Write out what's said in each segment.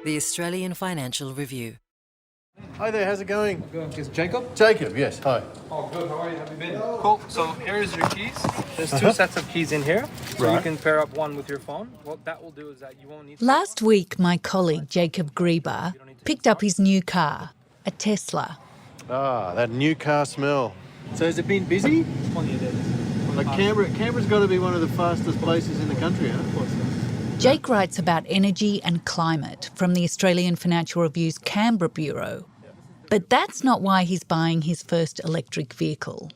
The Australian Financial Review. Hi there, how's it going? Good. Is Jacob? Jacob, yes, hi. Oh, good. How are you? Have you been? Cool. So here's your keys. There's two sets of keys in here. So you can pair up one with your phone. What that will do is that you won't need... Last week, my colleague Jacob Greber picked up his new car, a Tesla. Ah, that new car smell. So has it been busy? Plenty of days. Like Canberra's got to be one of the fastest places in the country, huh? Of course. Jake writes about energy and climate from the Australian Financial Review's Canberra Bureau. But that's not why he's buying his first electric vehicle.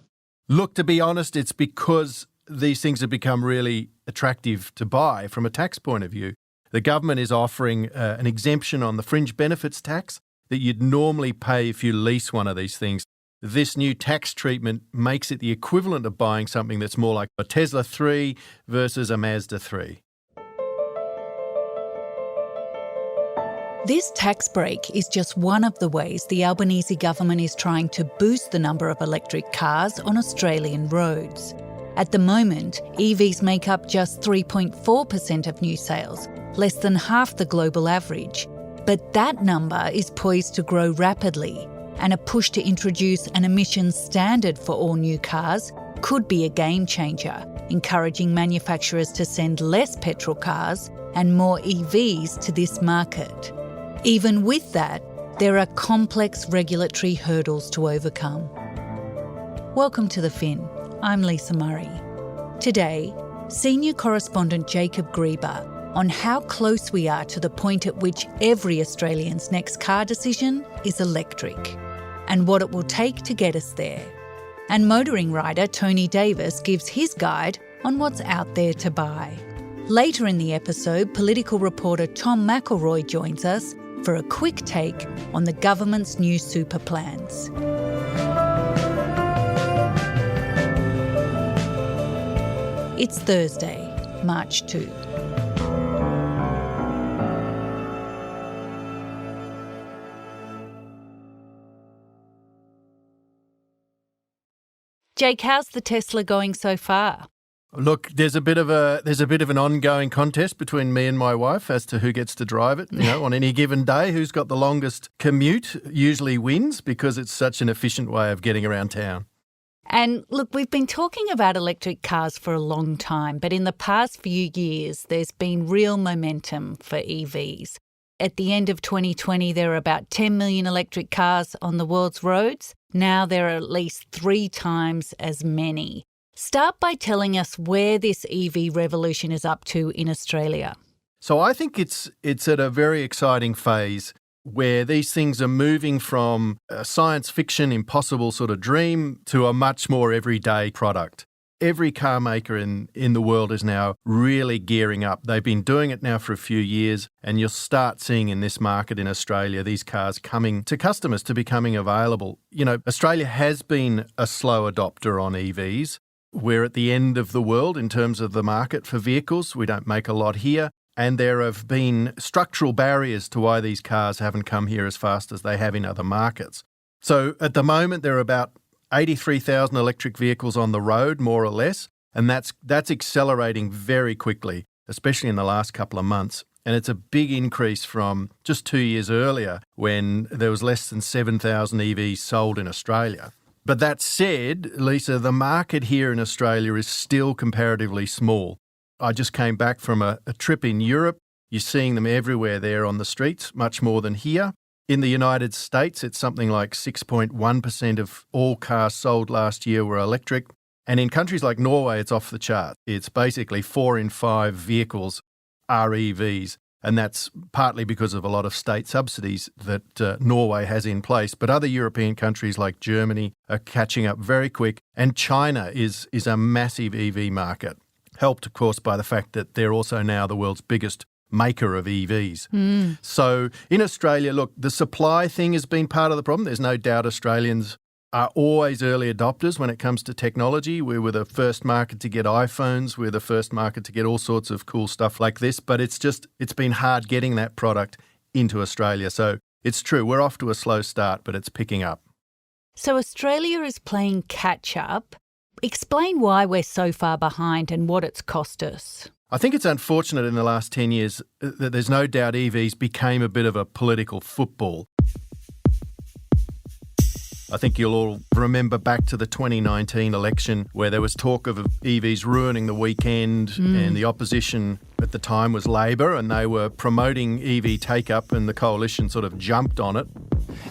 Look, to be honest, it's because these things have become really attractive to buy from a tax point of view. The government is offering an exemption on the fringe benefits tax that you'd normally pay if you lease one of these things. This new tax treatment makes it the equivalent of buying something that's more like a Tesla 3 versus a Mazda 3. This tax break is just one of the ways the Albanese government is trying to boost the number of electric cars on Australian roads. At the moment, EVs make up just 3.4% of new sales, less than half the global average. But that number is poised to grow rapidly, and a push to introduce an emissions standard for all new cars could be a game changer, encouraging manufacturers to send less petrol cars and more EVs to this market. Even with that, there are complex regulatory hurdles to overcome. Welcome to The Fin. I'm Lisa Murray. Today, senior correspondent Jacob Greber on how close we are to the point at which every Australian's next car decision is electric, and what it will take to get us there. And motoring writer Tony Davis gives his guide on what's out there to buy. Later in the episode, political reporter Tom McElroy joins us for a quick take on the government's new super plans. It's Thursday, March 2. Jake, how's the Tesla going so far? Look, there's a bit of an ongoing contest between me and my wife as to who gets to drive it. On any given day, who's got the longest commute usually wins because it's such an efficient way of getting around town. And look, we've been talking about electric cars for a long time, but in the past few years, there's been real momentum for EVs. At the end of 2020, there were about 10 million electric cars on the world's roads. Now there are at least 3 times as many. Start by telling us where this EV revolution is up to in Australia. So I think it's at a very exciting phase where these things are moving from a science fiction, impossible sort of dream to a much more everyday product. Every car maker in the world is now really gearing up. They've been doing it now for a few years, and you'll start seeing in this market in Australia these cars coming to customers, to becoming available. Australia has been a slow adopter on EVs. We're at the end of the world in terms of the market for vehicles. We don't make a lot here. And there have been structural barriers to why these cars haven't come here as fast as they have in other markets. So at the moment, there are about 83,000 electric vehicles on the road, more or less. And that's accelerating very quickly, especially in the last couple of months. And it's a big increase from just 2 years earlier when there was less than 7,000 EVs sold in Australia. But that said, Lisa, the market here in Australia is still comparatively small. I just came back from a trip in Europe. You're seeing them everywhere there on the streets, much more than here. In the United States, it's something like 6.1% of all cars sold last year were electric. And in countries like Norway, it's off the chart. It's basically 4 in 5 vehicles are EVs. And that's partly because of a lot of state subsidies that Norway has in place. But other European countries like Germany are catching up very quick. And China is a massive EV market, helped, of course, by the fact that they're also now the world's biggest maker of EVs. So in Australia, look, the supply thing has been part of the problem. There's no doubt Australians are always early adopters when it comes to technology. We were the first market to get iPhones. We're the first market to get all sorts of cool stuff like this. But it's been hard getting that product into Australia. So it's true, we're off to a slow start, but it's picking up. So Australia is playing catch up. Explain why we're so far behind and what it's cost us. I think it's unfortunate in the last 10 years that there's no doubt EVs became a bit of a political football. I think you'll all remember back to the 2019 election where there was talk of EVs ruining the weekend and the opposition at the time was Labor and they were promoting EV take-up and the coalition sort of jumped on it.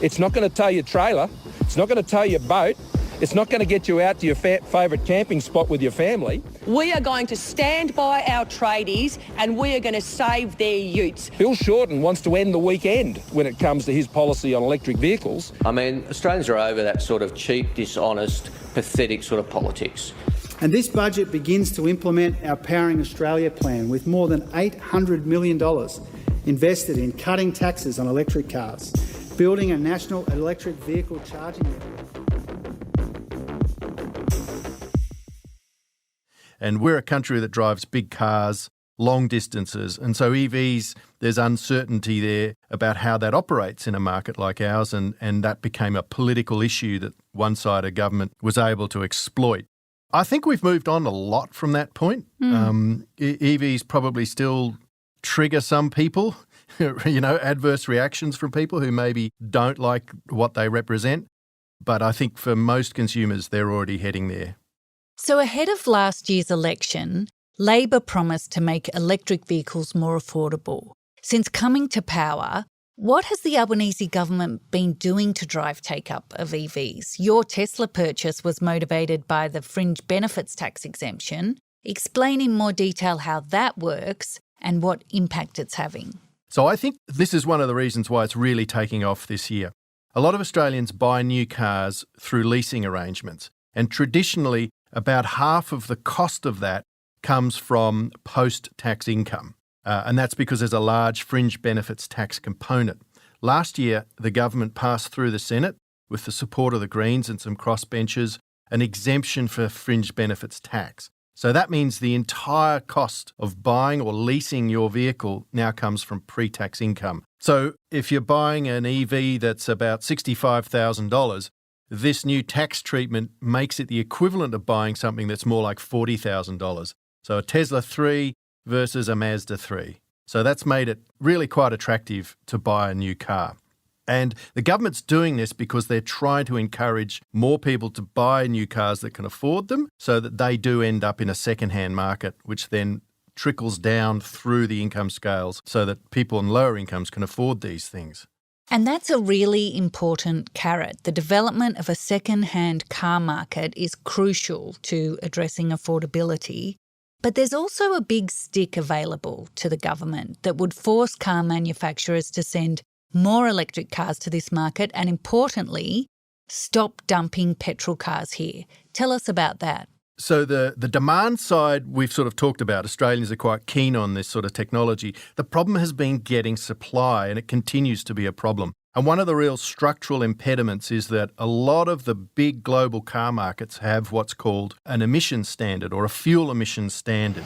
It's not going to tow your trailer. It's not going to tow your boat. It's not going to get you out to your favourite camping spot with your family. We are going to stand by our tradies and we are going to save their utes. Bill Shorten wants to end the weekend when it comes to his policy on electric vehicles. I mean, Australians are over that sort of cheap, dishonest, pathetic sort of politics. And this budget begins to implement our Powering Australia plan with more than $800 million invested in cutting taxes on electric cars, building a national electric vehicle charging network. And we're a country that drives big cars, long distances. And so EVs, there's uncertainty there about how that operates in a market like ours. And that became a political issue that one side of government was able to exploit. I think we've moved on a lot from that point. EVs probably still trigger some people, adverse reactions from people who maybe don't like what they represent. But I think for most consumers, they're already heading there. So ahead of last year's election, Labor promised to make electric vehicles more affordable. Since coming to power, what has the Albanese government been doing to drive take-up of EVs? Your Tesla purchase was motivated by the fringe benefits tax exemption. Explain in more detail how that works and what impact it's having. So I think this is one of the reasons why it's really taking off this year. A lot of Australians buy new cars through leasing arrangements, and traditionally, about half of the cost of that comes from post-tax income. And that's because there's a large fringe benefits tax component. Last year, the government passed through the Senate, with the support of the Greens and some crossbenchers, an exemption for fringe benefits tax. So that means the entire cost of buying or leasing your vehicle now comes from pre-tax income. So if you're buying an EV that's about $65,000, this new tax treatment makes it the equivalent of buying something that's more like $40,000. So a Tesla 3 versus a Mazda 3. So that's made it really quite attractive to buy a new car. And the government's doing this because they're trying to encourage more people to buy new cars that can afford them so that they do end up in a second-hand market, which then trickles down through the income scales so that people on lower incomes can afford these things. And that's a really important carrot. The development of a second-hand car market is crucial to addressing affordability. But there's also a big stick available to the government that would force car manufacturers to send more electric cars to this market and, importantly, stop dumping petrol cars here. Tell us about that. So the demand side we've sort of talked about. Australians are quite keen on this sort of technology. The problem has been getting supply, and it continues to be a problem. And one of the real structural impediments is that a lot of the big global car markets have what's called an emissions standard or a fuel emissions standard.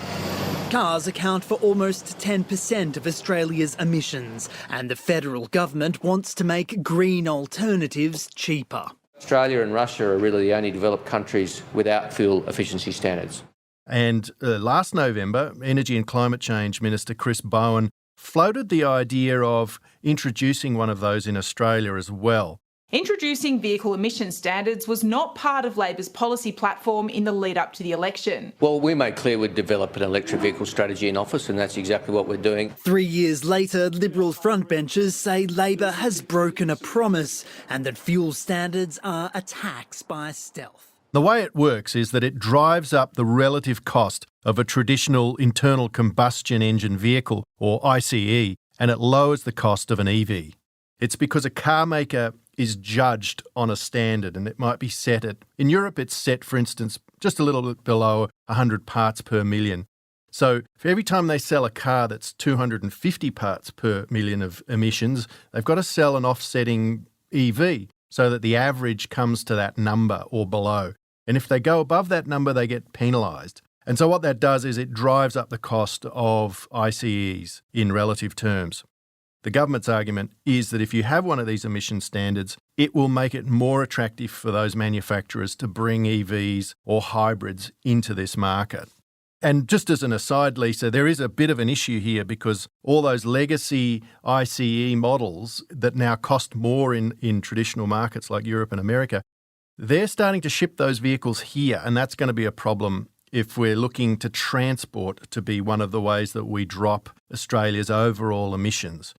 Cars account for almost 10% of Australia's emissions, and the federal government wants to make green alternatives cheaper. Australia and Russia are really the only developed countries without fuel efficiency standards. And last November, Energy and Climate Change Minister Chris Bowen floated the idea of introducing one of those in Australia as well. Introducing vehicle emission standards was not part of Labor's policy platform in the lead up to the election. Well, we made clear we'd develop an electric vehicle strategy in office, and that's exactly what we're doing. 3 years later, Liberal frontbenchers say Labor has broken a promise and that fuel standards are a tax by stealth. The way it works is that it drives up the relative cost of a traditional internal combustion engine vehicle, or ICE, and it lowers the cost of an EV. It's because a car maker is judged on a standard, and it might be set at, in Europe it's set, for instance, just a little bit below 100 parts per million. So for every time they sell a car that's 250 parts per million of emissions, they've got to sell an offsetting EV so that the average comes to that number or below. And if they go above that number, they get penalised. And so what that does is it drives up the cost of ICEs in relative terms. The government's argument is that if you have one of these emission standards, it will make it more attractive for those manufacturers to bring EVs or hybrids into this market. And just as an aside, Lisa, there is a bit of an issue here because all those legacy ICE models that now cost more in traditional markets like Europe and America, they're starting to ship those vehicles here, and that's going to be a problem if we're looking to transport to be one of the ways that we drop Australia's overall emissions.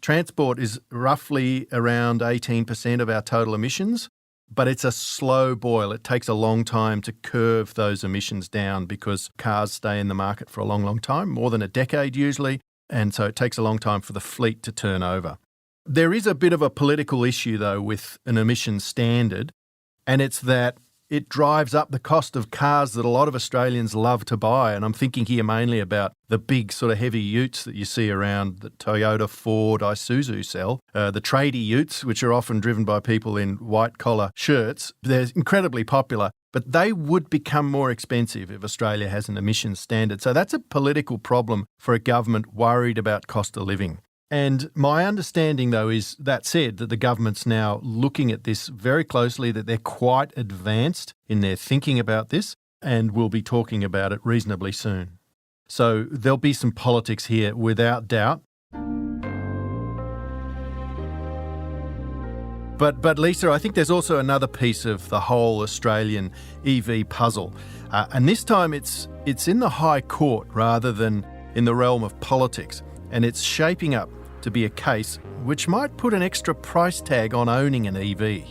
Transport is roughly around 18% of our total emissions, but it's a slow boil. It takes a long time to curve those emissions down because cars stay in the market for a long, long time, more than a decade usually, and so it takes a long time for the fleet to turn over. There is a bit of a political issue, though, with an emissions standard, and it's that it drives up the cost of cars that a lot of Australians love to buy. And I'm thinking here mainly about the big sort of heavy utes that you see around that Toyota, Ford, Isuzu sell. The tradie utes, which are often driven by people in white-collar shirts, they're incredibly popular, but they would become more expensive if Australia has an emissions standard. So that's a political problem for a government worried about cost of living. And my understanding, though, is that said, that the government's now looking at this very closely, that they're quite advanced in their thinking about this, and we'll be talking about it reasonably soon. So there'll be some politics here without doubt. But Lisa, I think there's also another piece of the whole Australian EV puzzle. And this time it's in the High Court rather than in the realm of politics. And it's shaping up to be a case which might put an extra price tag on owning an EV.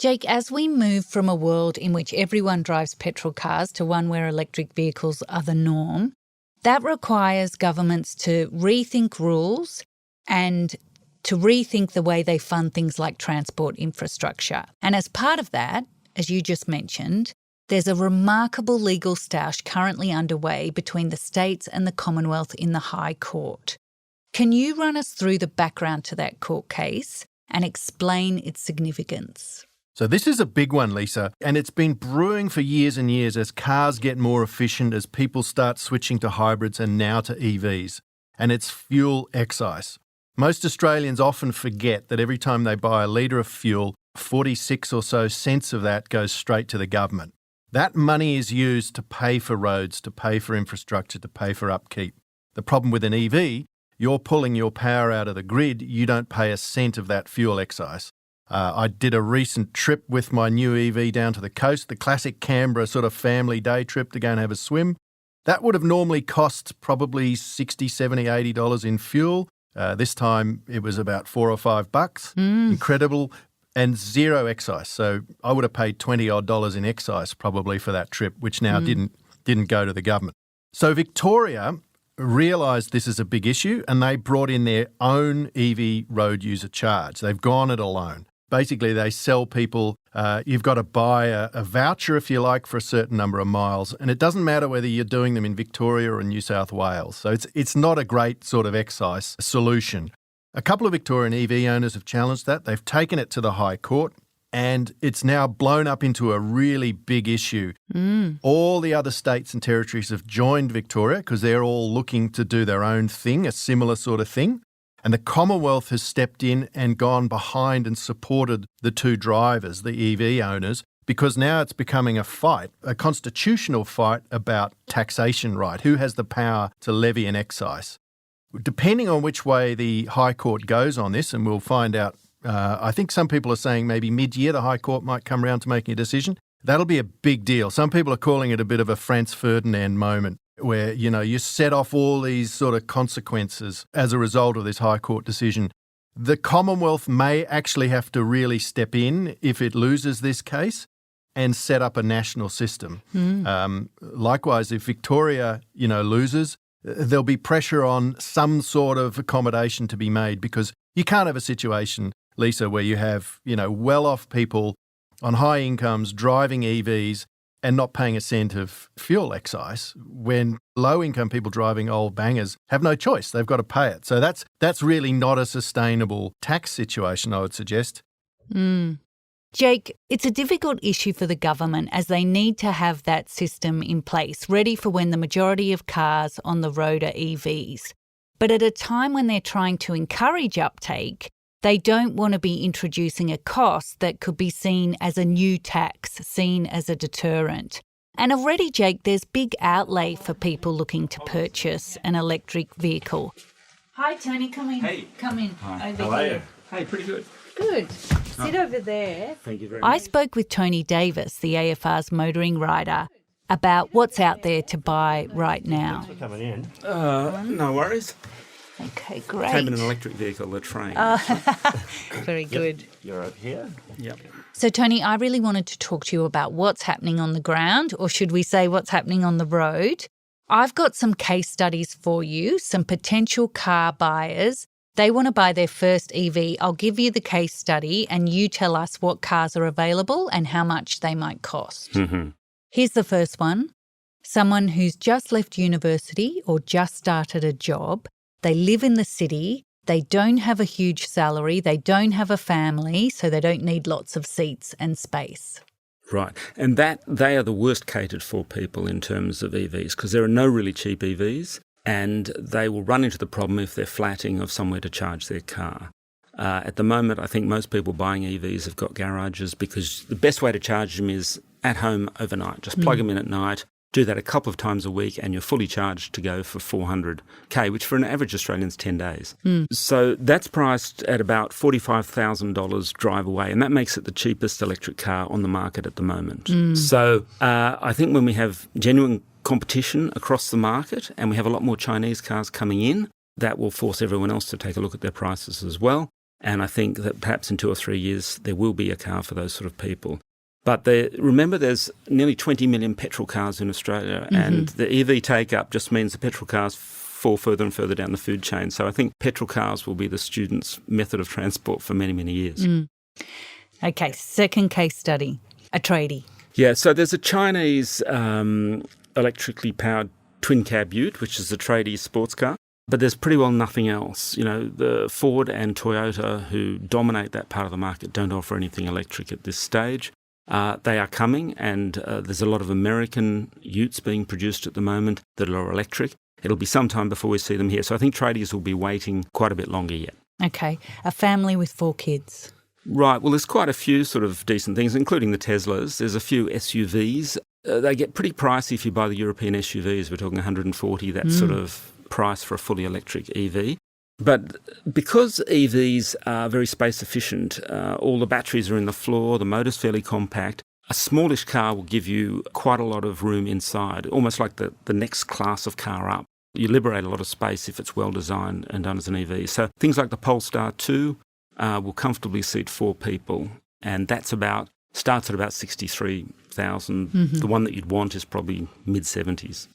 Jake, as we move from a world in which everyone drives petrol cars to one where electric vehicles are the norm, that requires governments to rethink rules and to rethink the way they fund things like transport infrastructure. And as part of that, as you just mentioned, there's a remarkable legal stoush currently underway between the states and the Commonwealth in the High Court. Can you run us through the background to that court case and explain its significance? So this is a big one, Lisa, and it's been brewing for years and years as cars get more efficient, as people start switching to hybrids and now to EVs. And it's fuel excise. Most Australians often forget that every time they buy a litre of fuel, 46 or so cents of that goes straight to the government. That money is used to pay for roads, to pay for infrastructure, to pay for upkeep. The problem with an EV, you're pulling your power out of the grid, you don't pay a cent of that fuel excise. I did a recent trip with my new EV down to the coast, the classic Canberra sort of family day trip to go and have a swim. That would have normally cost probably $60, $70, $80 in fuel. This time it was about $4 or $5. Incredible. And zero excise. So I would have paid $20 in excise probably for that trip, which now didn't go to the government. So Victoria realised this is a big issue and they brought in their own EV road user charge. They've gone it alone. Basically, they sell people, you've got to buy a voucher, if you like, for a certain number of miles. And it doesn't matter whether you're doing them in Victoria or in New South Wales. So it's not a great sort of excise solution. A couple of Victorian EV owners have challenged that. They've taken it to the High Court and it's now blown up into a really big issue. All the other states and territories have joined Victoria because they're all looking to do their own thing, a similar sort of thing. And the Commonwealth has stepped in and gone behind and supported the two drivers, the EV owners, because now it's becoming a fight, a constitutional fight about taxation right. Who has the power to levy an excise? Depending on which way the High Court goes on this, and we'll find out, I think some people are saying maybe mid-year the High Court might come around to making a decision. That'll be a big deal. Some people are calling it a bit of a Franz Ferdinand moment, where, you know, you set off all these sort of consequences as a result of this High Court decision. The Commonwealth may actually have to really step in if it loses this case and set up a national system. Likewise, if Victoria, loses, there'll be pressure on some sort of accommodation to be made because you can't have a situation, Lisa, where you have, well-off people on high incomes driving EVs and not paying a cent of fuel excise when low-income people driving old bangers have no choice. They've got to pay it. So that's really not a sustainable tax situation, I would suggest. Jake, it's a difficult issue for the government as they need to have that system in place, ready for when the majority of cars on the road are EVs. But at a time when they're trying to encourage uptake, they don't want to be introducing a cost that could be seen as a new tax, seen as a deterrent. And already, Jake, there's big outlay for people looking to purchase an electric vehicle. Hi, Tony, come in. Hey. Come in. Hi. Over How are here. you? Hey, pretty good. Good. Sit over there. Thank you very much. I spoke with Tony Davis, the AFR's motoring rider, about what's out there to buy right now. Coming in. No worries. Okay, great. Came in an electric vehicle, the train. Very good. You're over here. Yep. So, Tony, I really wanted to talk to you about what's happening on the ground, or should we say what's happening on the road. I've got some case studies for you, some potential car buyers. They want to buy their first EV. I'll give you the case study and you tell us what cars are available and how much they might cost. Mm-hmm. Here's the first one. Someone who's just left university or just started a job. They live in the city. They don't have a huge salary. They don't have a family, so they don't need lots of seats and space. Right. And that they are the worst catered for people in terms of EVs because there are no really cheap EVs. And they will run into the problem if they're flatting of somewhere to charge their car. At the moment, I think most people buying EVs have got garages because the best way to charge them is at home overnight. Just plug them in at night, do that a couple of times a week, and you're fully charged to go for 400k, which for an average Australian is 10 days. So that's priced at about $45,000 drive away, and that makes it the cheapest electric car on the market at the moment. So I think when we have genuine competition across the market and we have a lot more Chinese cars coming in, that will force everyone else to take a look at their prices as well. And I think that perhaps in 2 or 3 years there will be a car for those sort of people. But remember there's nearly 20 million petrol cars in Australia and the EV take-up just means the petrol cars fall further and further down the food chain. So I think petrol cars will be the students' method of transport for many, many years. Okay, second case study, a tradie. Yeah, so there's a Chinese electrically powered twin cab ute, which is a tradie sports car. But there's pretty well nothing else. You know, the Ford and Toyota, who dominate that part of the market, don't offer anything electric at this stage. They are coming, and there's a lot of American utes being produced at the moment that are electric. It'll be some time before we see them here. So I think tradies will be waiting quite a bit longer yet. Okay, a family with 4 kids. Right, well, there's quite a few sort of decent things, including the Teslas. There's a few SUVs. They get pretty pricey if you buy the European SUVs. We're talking 140, that sort of price for a fully electric EV. But because EVs are very space efficient, all the batteries are in the floor, the motor's fairly compact, a smallish car will give you quite a lot of room inside, almost like the next class of car up. You liberate a lot of space if it's well designed and done as an EV. So things like the Polestar 2 will comfortably seat 4 people, and that's starts at about 63,000. The one that you'd want is probably mid-70s.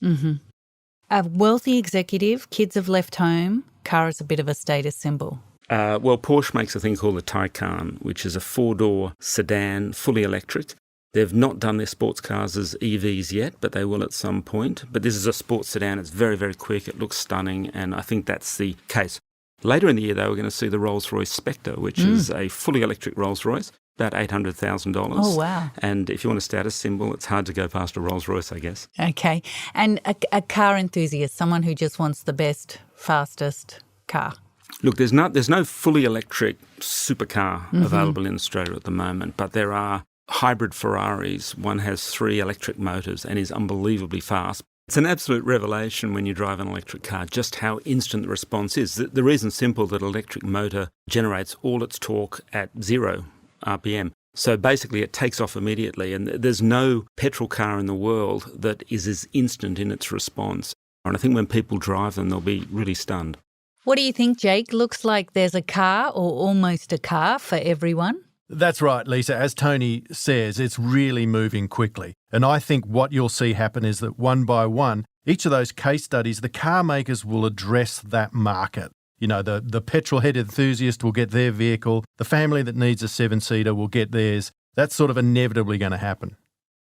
A wealthy executive, kids have left home, car is a bit of a status symbol. Well, Porsche makes a thing called the Taycan, which is a 4-door sedan, fully electric. They've not done their sports cars as EVs yet, but they will at some point. But this is a sports sedan. It's very, very quick. It looks stunning, and I think that's the case. Later in the year, though, we're going to see the Rolls-Royce Spectre, which is a fully electric Rolls-Royce, about $800,000. Oh, wow. And if you want a status symbol, it's hard to go past a Rolls-Royce, I guess. Okay. And a car enthusiast, someone who just wants the best, fastest car. Look, there's no fully electric supercar available in Australia at the moment, but there are hybrid Ferraris. One has 3 electric motors and is unbelievably fast. It's an absolute revelation when you drive an electric car just how instant the response is. The reason's simple, that an electric motor generates all its torque at 0 RPM. So basically it takes off immediately, and there's no petrol car in the world that is as instant in its response. And I think when people drive them, they'll be really stunned. What do you think, Jake? Looks like there's a car or almost a car for everyone. That's right, Lisa. As Tony says, it's really moving quickly. And I think what you'll see happen is that one by one, each of those case studies, the car makers will address that market. You know, the petrol-head enthusiast will get their vehicle. The family that needs a 7-seater will get theirs. That's sort of inevitably going to happen.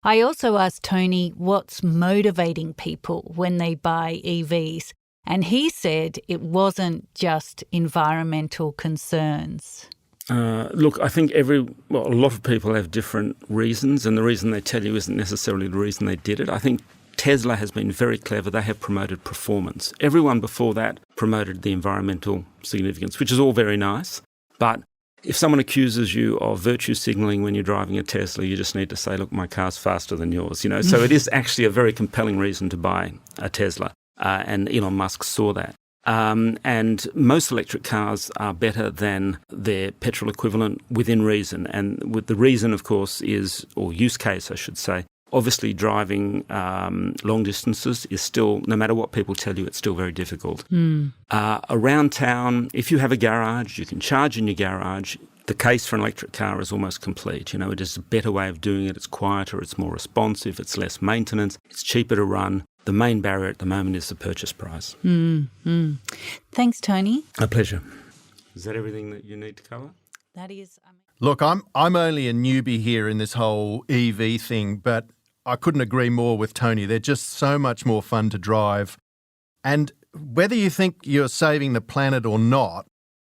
I also asked Tony what's motivating people when they buy EVs. And he said it wasn't just environmental concerns. Look, I think a lot of people have different reasons, and the reason they tell you isn't necessarily the reason they did it. I think Tesla has been very clever. They have promoted performance. Everyone before that promoted the environmental significance, which is all very nice. But if someone accuses you of virtue signalling when you're driving a Tesla, you just need to say, look, my car's faster than yours. So it is actually a very compelling reason to buy a Tesla. And Elon Musk saw that. And most electric cars are better than their petrol equivalent within reason. And with the reason, of course, or use case, I should say, obviously driving long distances is still, no matter what people tell you, it's still very difficult. Around town, if you have a garage, you can charge in your garage. The case for an electric car is almost complete. It is a better way of doing it. It's quieter, it's more responsive, it's less maintenance, it's cheaper to run. The main barrier at the moment is the purchase price. Thanks, Tony. A pleasure. Is that everything that you need to cover? That is. Look, I'm only a newbie here in this whole EV thing, but I couldn't agree more with Tony. They're just so much more fun to drive. And whether you think you're saving the planet or not,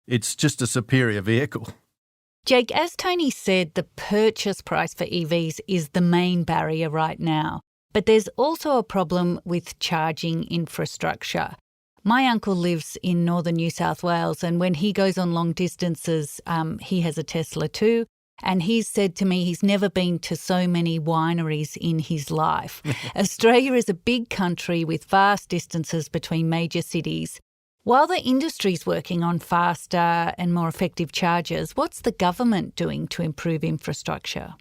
it's just a superior vehicle. Jake, as Tony said, the purchase price for EVs is the main barrier right now. But there's also a problem with charging infrastructure. My uncle lives in northern New South Wales, and when he goes on long distances, he has a Tesla too. And he's said to me he's never been to so many wineries in his life. Australia is a big country with vast distances between major cities. While the industry's working on faster and more effective chargers, what's the government doing to improve infrastructure?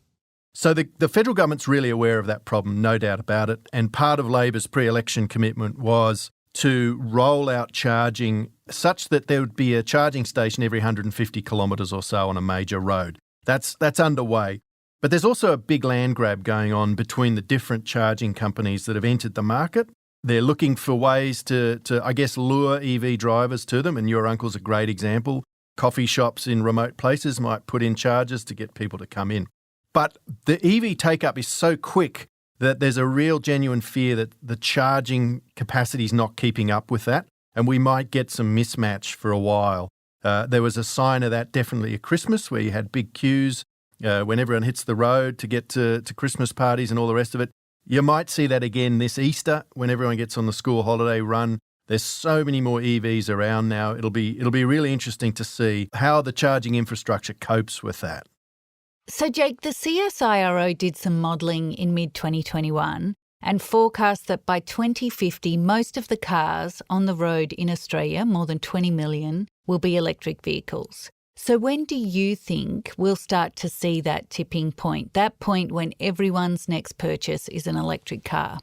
So the federal government's really aware of that problem, no doubt about it. And part of Labor's pre-election commitment was to roll out charging such that there would be a charging station every 150 kilometres or so on a major road. That's underway. But there's also a big land grab going on between the different charging companies that have entered the market. They're looking for ways to I guess, lure EV drivers to them, and your uncle's a great example. Coffee shops in remote places might put in charges to get people to come in. But the EV take-up is so quick that there's a real genuine fear that the charging capacity is not keeping up with that, and we might get some mismatch for a while. There was a sign of that definitely at Christmas, where you had big queues when everyone hits the road to get to Christmas parties and all the rest of it. You might see that again this Easter when everyone gets on the school holiday run. There's so many more EVs around now. It'll be really interesting to see how the charging infrastructure copes with that. So, Jake, the CSIRO did some modelling in mid-2021 and forecast that by 2050, most of the cars on the road in Australia, more than 20 million, will be electric vehicles. So when do you think we'll start to see that tipping point, that point when everyone's next purchase is an electric car?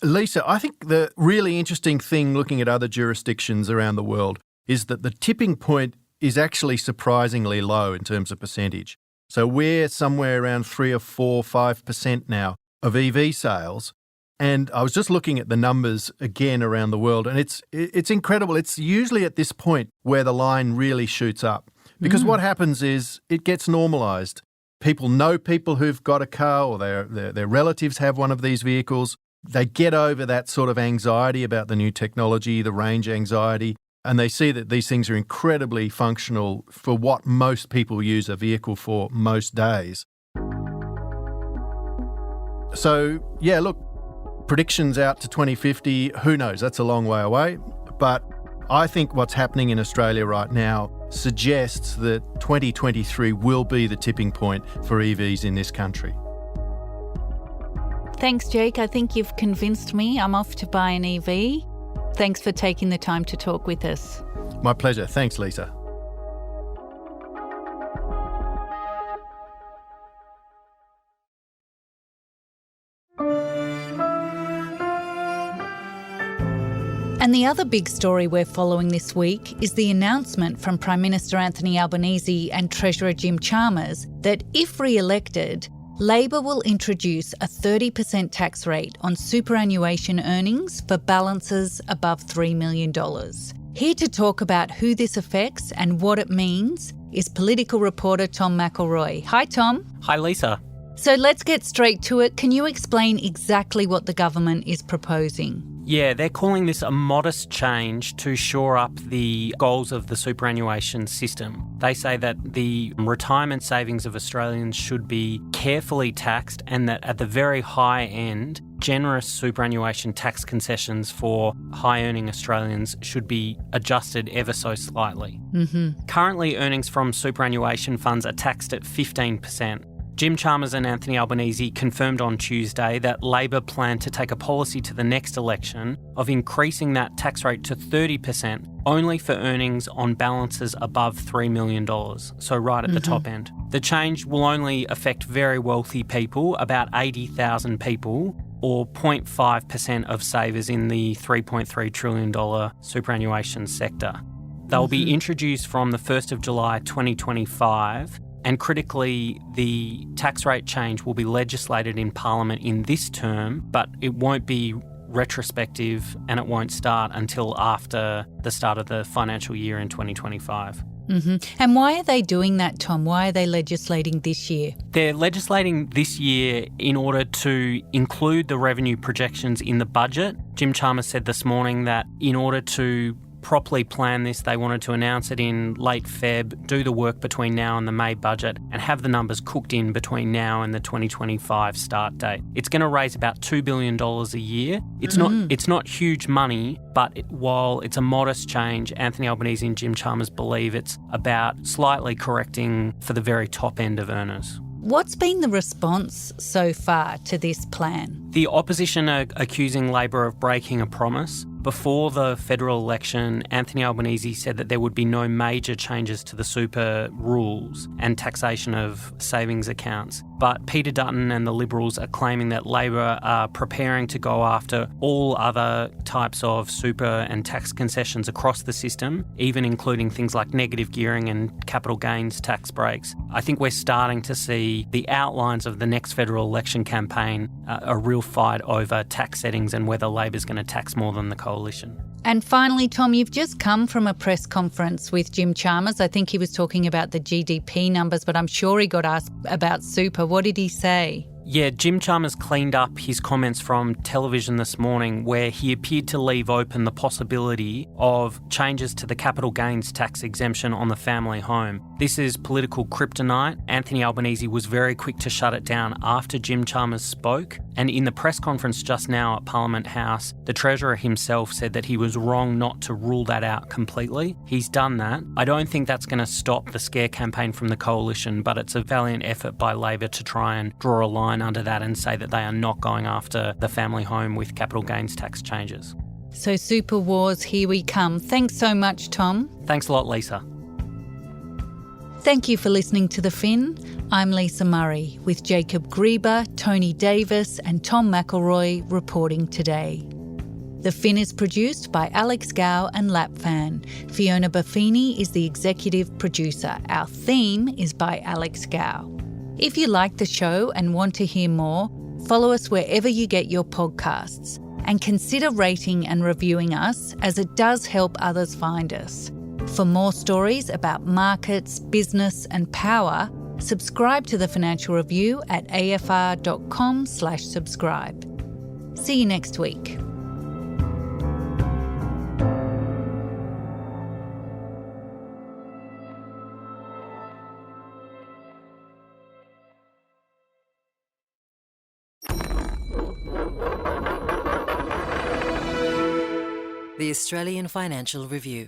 Lisa, I think the really interesting thing looking at other jurisdictions around the world is that the tipping point is actually surprisingly low in terms of percentage. So we're somewhere around 3 or 4, 5% now of EV sales. And I was just looking at the numbers again around the world, and it's incredible. It's usually at this point where the line really shoots up. Because what happens is it gets normalised. People know people who've got a car, or their relatives have one of these vehicles. They get over that sort of anxiety about the new technology, the range anxiety, and they see that these things are incredibly functional for what most people use a vehicle for most days. So, yeah, look, predictions out to 2050, who knows? That's a long way away. But I think what's happening in Australia right now suggests that 2023 will be the tipping point for EVs in this country. Thanks, Jake. I think you've convinced me. I'm off to buy an EV. Thanks for taking the time to talk with us. My pleasure. Thanks, Lisa. And the other big story we're following this week is the announcement from Prime Minister Anthony Albanese and Treasurer Jim Chalmers that if re-elected, Labor will introduce a 30% tax rate on superannuation earnings for balances above $3 million. Here to talk about who this affects and what it means is political reporter Tom McElroy. Hi, Tom. Hi, Lisa. So let's get straight to it. Can you explain exactly what the government is proposing? Yeah, they're calling this a modest change to shore up the goals of the superannuation system. They say that the retirement savings of Australians should be carefully taxed and that at the very high end, generous superannuation tax concessions for high-earning Australians should be adjusted ever so slightly. Currently, earnings from superannuation funds are taxed at 15%. Jim Chalmers and Anthony Albanese confirmed on Tuesday that Labor plan to take a policy to the next election of increasing that tax rate to 30% only for earnings on balances above $3 million, so right at the top end. The change will only affect very wealthy people, about 80,000 people, or 0.5% of savers in the $3.3 trillion superannuation sector. They'll be introduced from the 1st of July 2025. And critically, the tax rate change will be legislated in Parliament in this term, but it won't be retrospective and it won't start until after the start of the financial year in 2025. And why are they doing that, Tom? Why are they legislating this year? They're legislating this year in order to include the revenue projections in the budget. Jim Chalmers said this morning that in order to properly plan this, they wanted to announce it in late Feb, do the work between now and the May budget, and have the numbers cooked in between now and the 2025 start date. It's going to raise about $2 billion a year. It's not huge money, but while it's a modest change, Anthony Albanese and Jim Chalmers believe it's about slightly correcting for the very top end of earners. What's been the response so far to this plan? The opposition are accusing Labor of breaking a promise. Before the federal election, Anthony Albanese said that there would be no major changes to the super rules and taxation of savings accounts. But Peter Dutton and the Liberals are claiming that Labor are preparing to go after all other types of super and tax concessions across the system, even including things like negative gearing and capital gains tax breaks. I think we're starting to see the outlines of the next federal election campaign, a real fight over tax settings and whether Labor's going to tax more than the coalition. And finally, Tom, you've just come from a press conference with Jim Chalmers. I think he was talking about the GDP numbers, but I'm sure he got asked about super. What did he say? Yeah, Jim Chalmers cleaned up his comments from television this morning where he appeared to leave open the possibility of changes to the capital gains tax exemption on the family home. This is political kryptonite. Anthony Albanese was very quick to shut it down after Jim Chalmers spoke. And in the press conference just now at Parliament House, the Treasurer himself said that he was wrong not to rule that out completely. He's done that. I don't think that's going to stop the scare campaign from the coalition, but it's a valiant effort by Labor to try and draw a line under that and say that they are not going after the family home with capital gains tax changes. So super wars, here we come. Thanks so much, Tom. Thanks a lot, Lisa. Thank you for listening to The Fin. I'm Lisa Murray with Jacob Greber, Tony Davis and Tom McElroy reporting today. The Fin is produced by Alex Gow and Lapfan. Fiona Buffini is the executive producer. Our theme is by Alex Gow. If you like the show and want to hear more, follow us wherever you get your podcasts and consider rating and reviewing us as it does help others find us. For more stories about markets, business and power, subscribe to The Financial Review at afr.com/subscribe. See you next week. The Australian Financial Review.